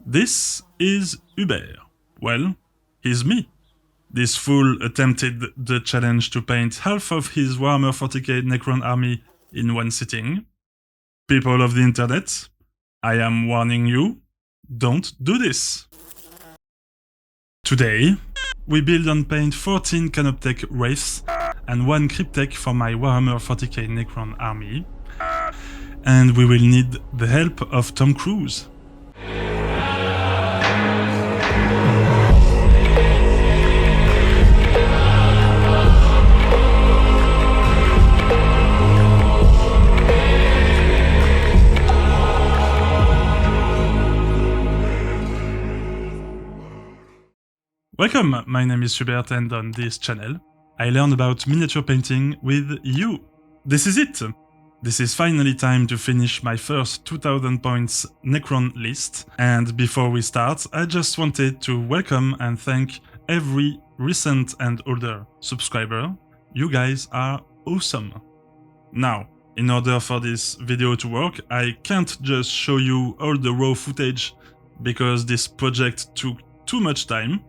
This is Hubert. Well, he's me. This fool attempted the challenge to paint half of his Warhammer 40k Necron army in one sitting. People of the internet, I am warning you, don't do this. Today, we build and paint 14 Canoptek Wraiths and 1 Cryptek for my Warhammer 40k Necron army. And we will need the help of Tom Cruise. Welcome, my name is Hubert and on this channel, I learn about miniature painting with you. This is it! This is finally time to finish my first 2000 points Necron list, and before we start, I just wanted to welcome and thank every recent and older subscriber. You guys are awesome! Now, in order for this video to work, I can't just show you all the raw footage because this project took too much time.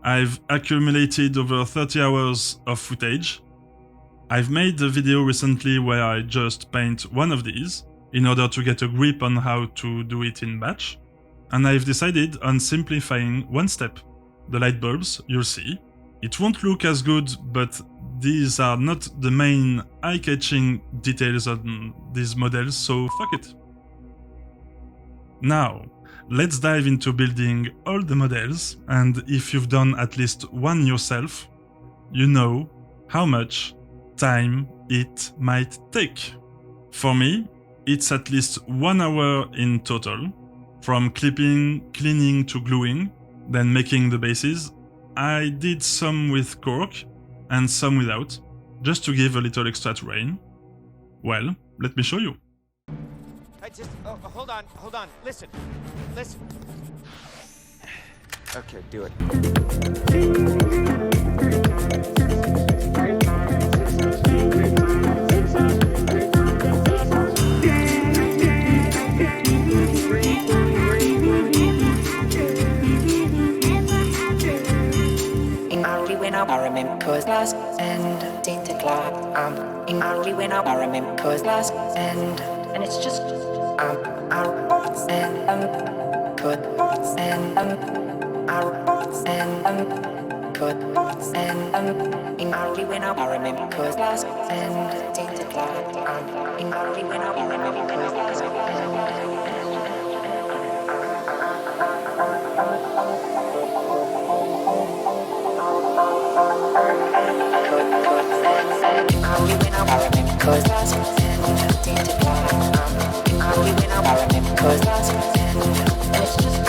I've accumulated over 30 hours of footage. I've made a video recently where I just paint one of these in order to get a grip on how to do it in batch, and I've decided on simplifying one step. The light bulbs, you'll see. It won't look as good, but these are not the main eye-catching details on these models, so fuck it. Now, let's dive into building all the models, and if you've done at least one yourself, you know how much time it might take. For me, it's at least 1 hour in total, from clipping, cleaning to gluing, then making the bases. I did some with cork and some without, just to give a little extra terrain. Well, let me show you. Hold on, listen. Okay, do it. I remember cause last and tainted glass. When I remember cause last and it's just could when I remember cause last and tainted glass. When I remember cause last cause last and tainted glass. When I remember cause last and it's just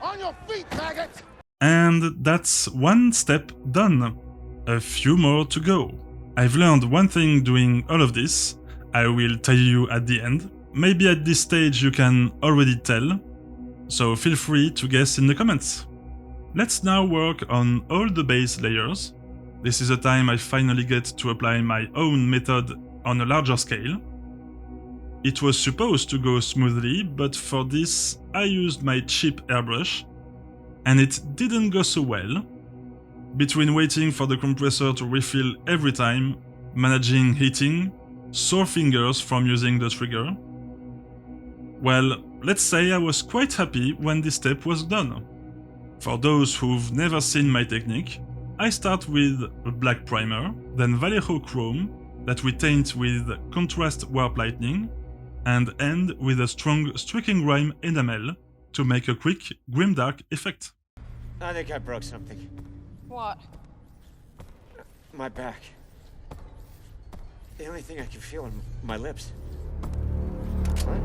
On your feet, maggot! And that's one step done. A few more to go. I've learned one thing doing all of this. I will tell you at the end. Maybe at this stage you can already tell, so feel free to guess in the comments. Let's now work on all the base layers. This is the time I finally get to apply my own method on a larger scale. It was supposed to go smoothly, but for this I used my cheap airbrush, and it didn't go so well. Between waiting for the compressor to refill every time, managing heating, sore fingers from using the trigger. Well, let's say I was quite happy when this step was done. For those who've never seen my technique, I start with a black primer, then Vallejo chrome that we taint with contrast warp lightning, and end with a strong streaking grime enamel to make a quick grimdark effect. I think I broke something. What? My back. The only thing I can feel in my lips. What?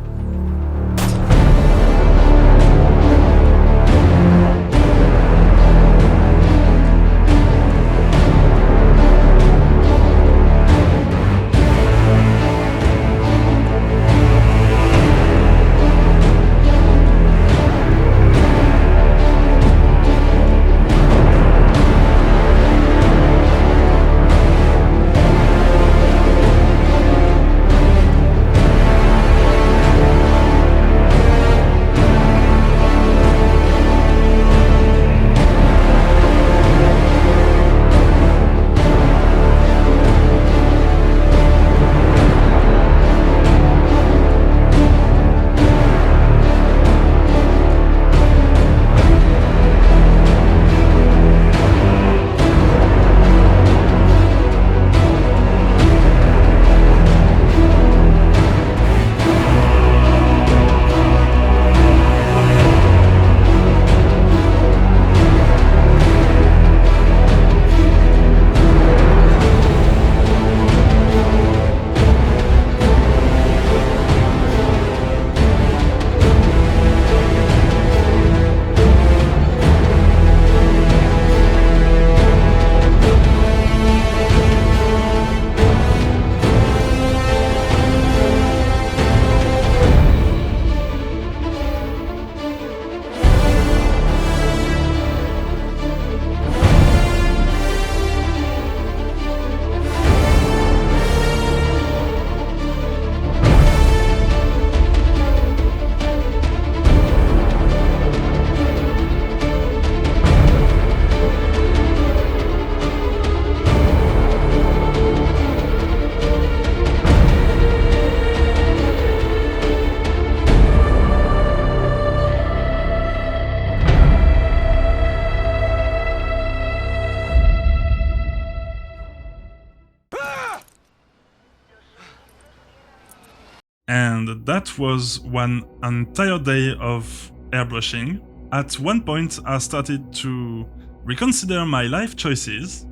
And that was one entire day of airbrushing. At one point I started to reconsider my life choices,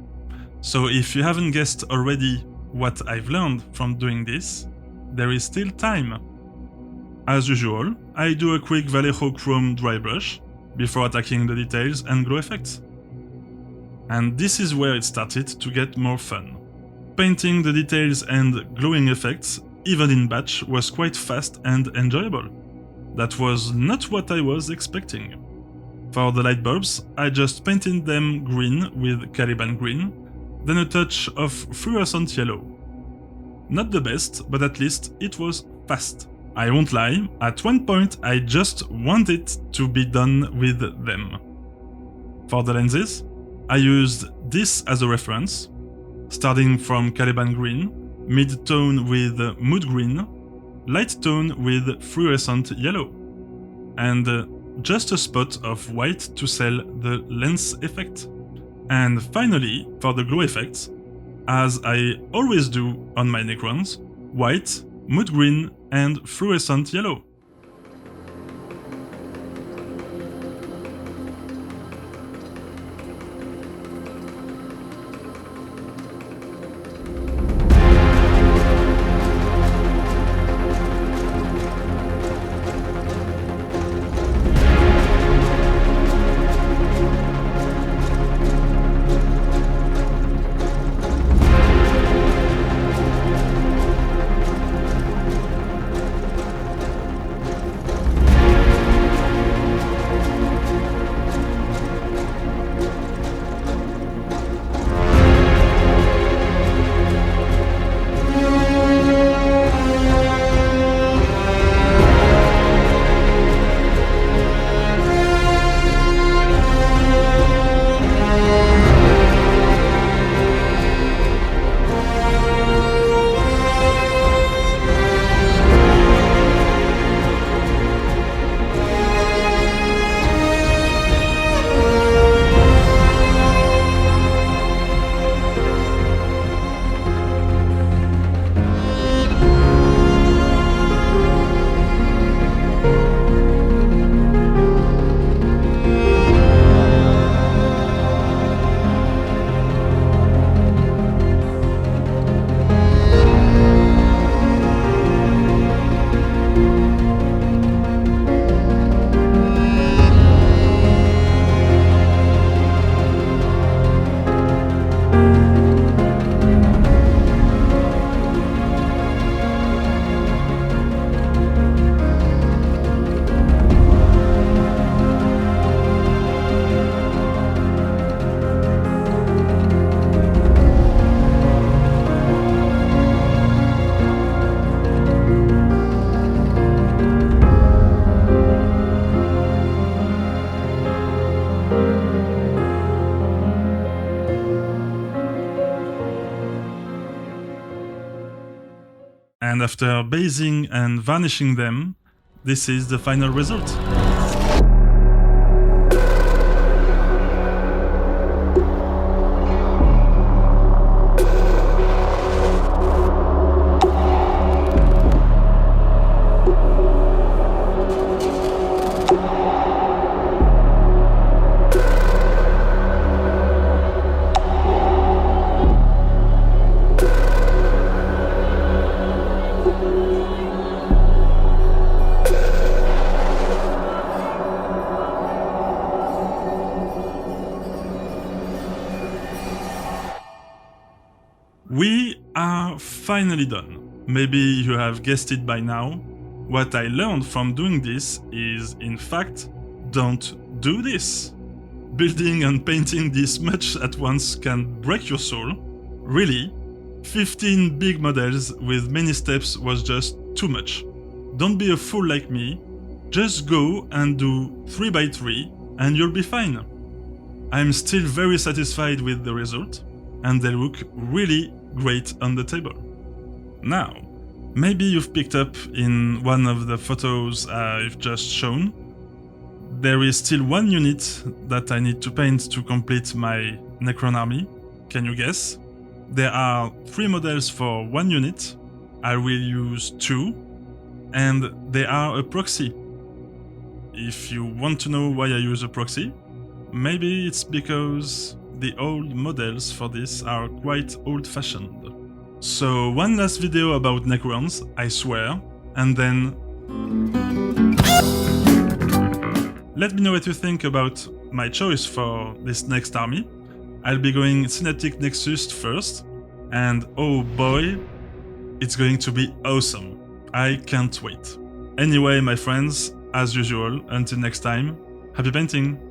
so if you haven't guessed already what I've learned from doing this, there is still time. As usual, I do a quick Vallejo chrome dry brush before attacking the details and glow effects. And this is where it started to get more fun. Painting the details and glowing effects, even in batch, was quite fast and enjoyable. That was not what I was expecting. For the light bulbs, I just painted them green with Caliban green, then a touch of fluorescent yellow. Not the best, but at least it was fast. I won't lie, at one point I just wanted to be done with them. For the lenses, I used this as a reference, starting from Caliban green, mid-tone with mood green, light tone with fluorescent yellow, and just a spot of white to sell the lens effect. And finally, for the glow effects, as I always do on my Necrons, white, mood green, and fluorescent yellow. And after basing and varnishing them, this is the final result. We are finally done. Maybe you have guessed it by now. What I learned from doing this is, in fact, don't do this. Building and painting this much at once can break your soul. Really, 15 big models with many steps was just too much. Don't be a fool like me. Just go and do 3x3 and you'll be fine. I'm still very satisfied with the result, and they look really great on the table. Now, maybe you've picked up in one of the photos I've just shown, there is still one unit that I need to paint to complete my Necron army. Can you guess? There are 3 models for one unit. I will use 2, and they are a proxy. If you want to know why I use a proxy, maybe it's because the old models for this are quite old-fashioned. So one last video about Necrons, I swear, and then... Let me know what you think about my choice for this next army. I'll be going Cinematic Nexus first, and oh boy, it's going to be awesome. I can't wait. Anyway, my friends, as usual, until next time, happy painting!